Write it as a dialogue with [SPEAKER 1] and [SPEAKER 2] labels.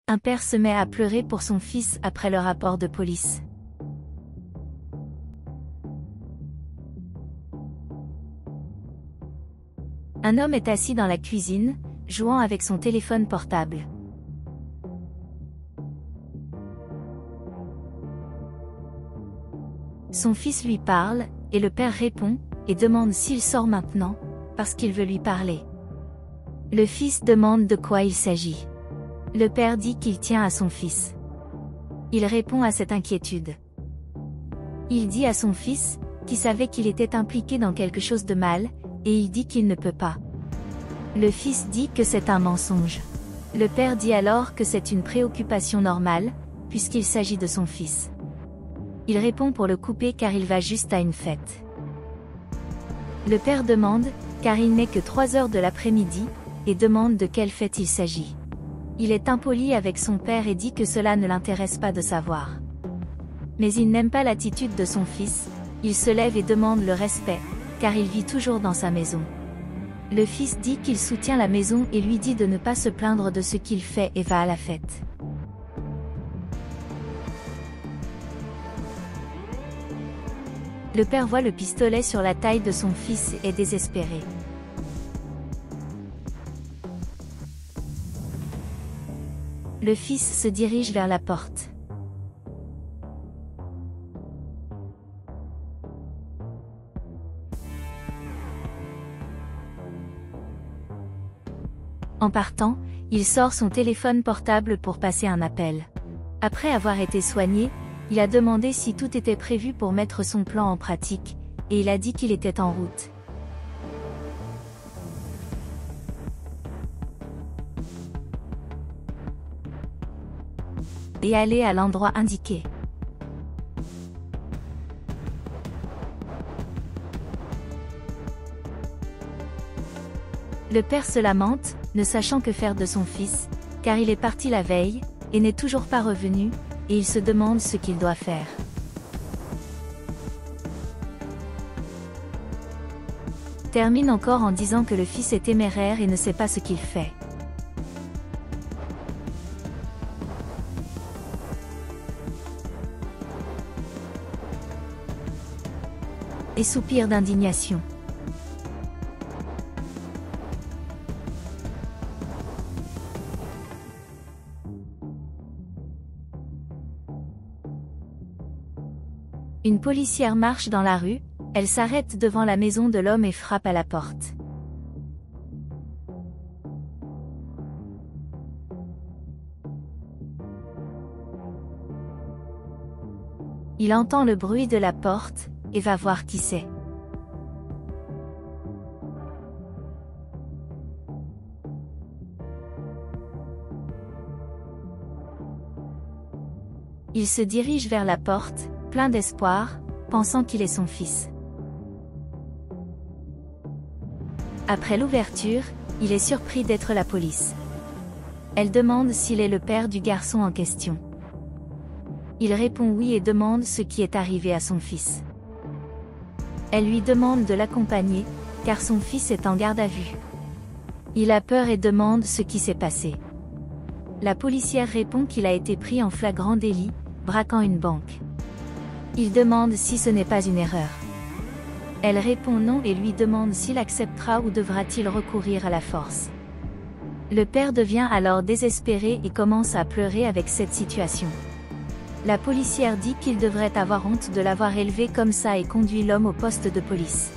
[SPEAKER 1] Un père se met à pleurer pour son fils après le rapport de police. Un homme est assis dans la cuisine, jouant avec son téléphone portable. Son fils lui parle, et le père répond, et demande s'il sort maintenant, parce qu'il veut lui parler. Le fils demande de quoi il s'agit. Le père dit qu'il tient à son fils. Il répond à cette inquiétude. Il dit à son fils, qui savait qu'il était impliqué dans quelque chose de mal, et il dit qu'il ne peut pas. Le fils dit que c'est un mensonge. Le père dit alors que c'est une préoccupation normale, puisqu'il s'agit de son fils. Il répond pour le couper car il va juste à une fête. Le père demande, car il n'est que 3 heures de l'après-midi, et demande de quelle fête il s'agit. Il est impoli avec son père et dit que cela ne l'intéresse pas de savoir. Mais il n'aime pas l'attitude de son fils, il se lève et demande le respect, car il vit toujours dans sa maison. Le fils dit qu'il soutient la maison et lui dit de ne pas se plaindre de ce qu'il fait et va à la fête. Le père voit le pistolet sur la taille de son fils et est désespéré. Le fils se dirige vers la porte. En partant, il sort son téléphone portable pour passer un appel. Après avoir été soigné, il a demandé si tout était prévu pour mettre son plan en pratique, et il a dit qu'il était en route. Et aller à l'endroit indiqué. Le père se lamente, ne sachant que faire de son fils, car il est parti la veille, et n'est toujours pas revenu, et il se demande ce qu'il doit faire. Termine encore en disant que le fils est téméraire et ne sait pas ce qu'il fait. Et soupire d'indignation. Une policière marche dans la rue, elle s'arrête devant la maison de l'homme et frappe à la porte. Il entend le bruit de la porte, et va voir qui c'est. Il se dirige vers la porte, plein d'espoir, pensant qu'il est son fils. Après l'ouverture, il est surpris d'être la police. Elle demande s'il est le père du garçon en question. Il répond oui et demande ce qui est arrivé à son fils. Elle lui demande de l'accompagner, car son fils est en garde à vue. Il a peur et demande ce qui s'est passé. La policière répond qu'il a été pris en flagrant délit, braquant une banque. Il demande si ce n'est pas une erreur. Elle répond non et lui demande s'il acceptera ou devra-t-il recourir à la force. Le père devient alors désespéré et commence à pleurer avec cette situation. La policière dit qu'il devrait avoir honte de l'avoir élevé comme ça et conduit l'homme au poste de police.